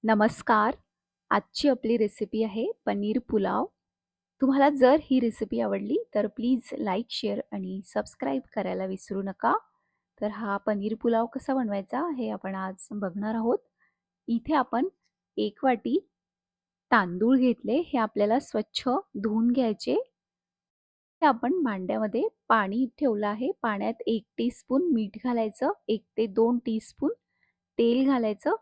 नमस्कार. आजची आपली रेसिपी आहे पनीर पुलाव. तुम्हाला जर ही रेसिपी आवडली तर प्लीज लाईक, शेअर आणि सबस्क्राईब करायला विसरू नका. तर हा पनीर पुलाव कसा बनवायचा हे आपण आज बघणार आहोत. इथे आपण 1 वाटी तांदूळ घेतले. हे आपल्याला स्वच्छ धुवून घ्यायचे. ते आपण भांड्यामध्ये पाणी ठेवलं आहे. पाण्यात 1 टीस्पून मीठ घालायचं, 1 ते 2 टीस्पून तेल घालायचं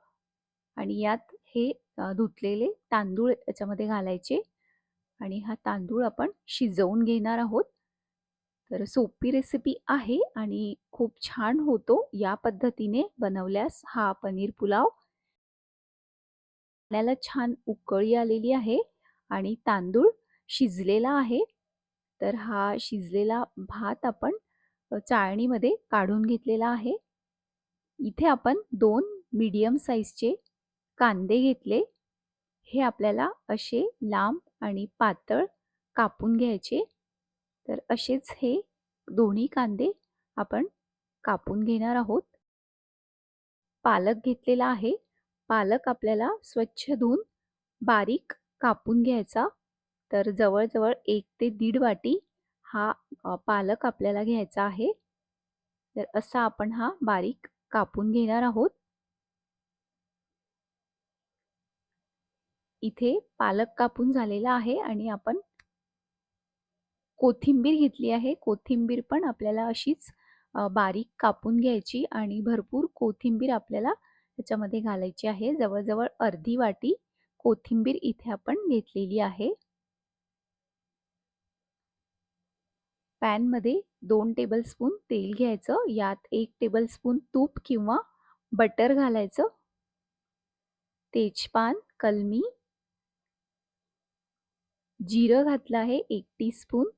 आणि यात हे धुतलेले तांदूळ याच्यामध्ये घालायचे आणि हा तांदूळ आपण शिजवून घेणार आहोत. तर सोपी रेसिपी आहे आणि खूप छान होतो या पद्धतीने बनवल्यास हा पनीर पुलाव. पाण्याला छान उकळी आलेली आहे आणि तांदूळ शिजलेला आहे. तर हा शिजलेला भात आपण चाळणीमध्ये काढून घेतलेला आहे. इथे आपण 2 मीडियम साइजचे कांदे घेतले. हे आपल्याला असे लांब आणि पातळ कापून घ्यायचे. तर असेच हे दोन्ही कांदे आपण कापून घेणार आहोत. पालक घेतलेला आहे. पालक आपल्याला स्वच्छ धुवून बारीक कापून घ्यायचा. तर जवळ-जवळ 1 ते दीड वाटी हा पालक आपल्याला घ्यायचा आहे. तर असा आपण हा बारीक कापून घेणार आहोत. इथे पालक कापून झालेला आहे आणि आपण कोथिंबीर घेतली आहे. कोथिंबीर पण आपल्याला अशीच बारीक कापून घ्यायची आणि भरपूर कोथिंबीर आपल्याला त्याच्यामध्ये घालायची आहे. जवळ-जवळ अर्धी वाटी कोथिंबीर इथे आपण घेतलेली आहे. पॅनमध्ये 2 टेबलस्पून तेल घ्यायचं. यात 1 टेबलस्पून तूप किंवा बटर घालायचं. तेजपान, कलमी, जिरं घातलं आहे 1 टीस्पून.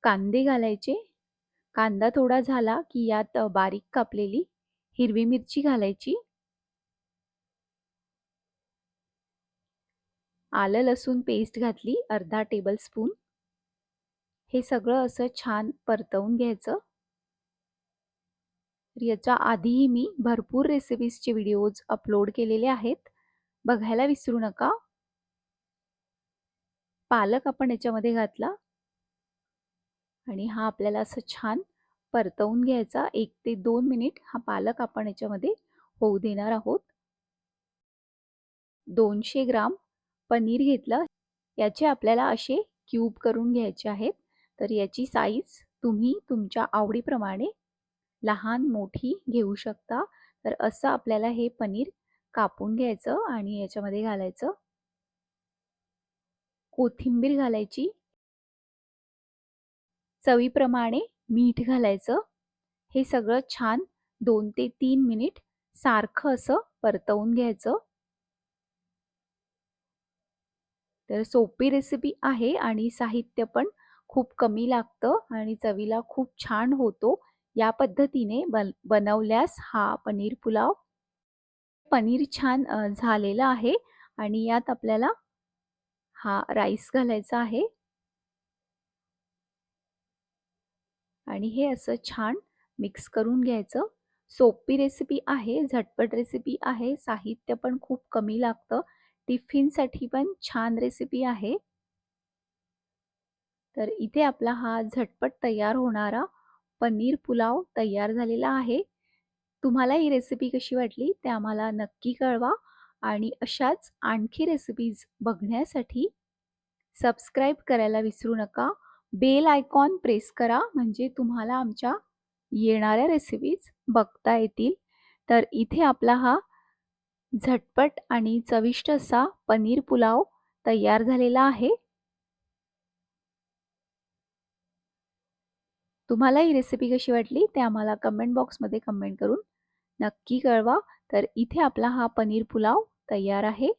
कांदे घालायचे. कांदा थोडा झाला की यात बारीक कापलेली हिरवी मिरची घालायची. आलं लसूण पेस्ट घातली अर्धा टेबलस्पून. हे सगळं असं छान परतवून घ्यायचं. तर याच्या आधीही मी भरपूर रेसिपीजचे व्हिडिओज अपलोड केलेले आहेत. बघायला विसरू नका. पालक आपण याच्यामध्ये घातला आणि हा आपल्याला असं छान परतवून घ्यायचा. 1 ते 2 मिनिट हा पालक आपण याच्यामध्ये होऊ देणार आहोत. 200 ग्राम पनीर घेतलं. याचे आपल्याला असे क्यूब करून घ्यायचे आहेत. तर याची साईज तुम्ही तुमच्या आवडीप्रमाणे लहान मोठी घेऊ शकता. तर असं आपल्याला हे पनीर कापून घ्यायचं आणि याच्यामध्ये घालायचं. कोथिंबीर घालायची. चवीप्रमाणे मीठ घालायचं. हे सगळं छान 2 ते 3 मिनिट सारखं असं परतवून घ्यायचं. तर सोपी रेसिपी आहे आणि साहित्य पण खूप कमी लागतं आणि चवीला खूप छान होतो. या पद्धतीने बनवल्यास हा पनीर पुलाव. पनीर छान झालेलं आहे आणि यात आपल्याला हा राईस घालायचा आहे आणि हे असं छान मिक्स करून घ्यायचं. सोपी रेसिपी आहे, झटपट रेसिपी आहे, साहित्य पण खूप कमी लागतं. टिफिनसाठी पण छान रेसिपी आहे. तर इथे आपला हा झटपट तयार होणारा पनीर पुलाव तयार झालेला आहे. तुम्हाला ही रेसिपी कशी वाटली ते आम्हाला नक्की कळवा आणि अशाच आणखी रेसिपीज बघण्यासाठी सबस्क्राईब करायला विसरू नका. बेल आयकॉन प्रेस करा म्हणजे तुम्हाला आमच्या येणाऱ्या रेसिपीज बघता येतील. तर इथे आपला हा झटपट आणि चविष्ट असा पनीर पुलाव तयार झालेला आहे. तुम्हाला ही रेसिपी कशी वाटली ते आम्हाला कमेंट बॉक्समध्ये कमेंट करून नक्की कळवा. तर इथे आपला हा पनीर पुलाव तयार आहे.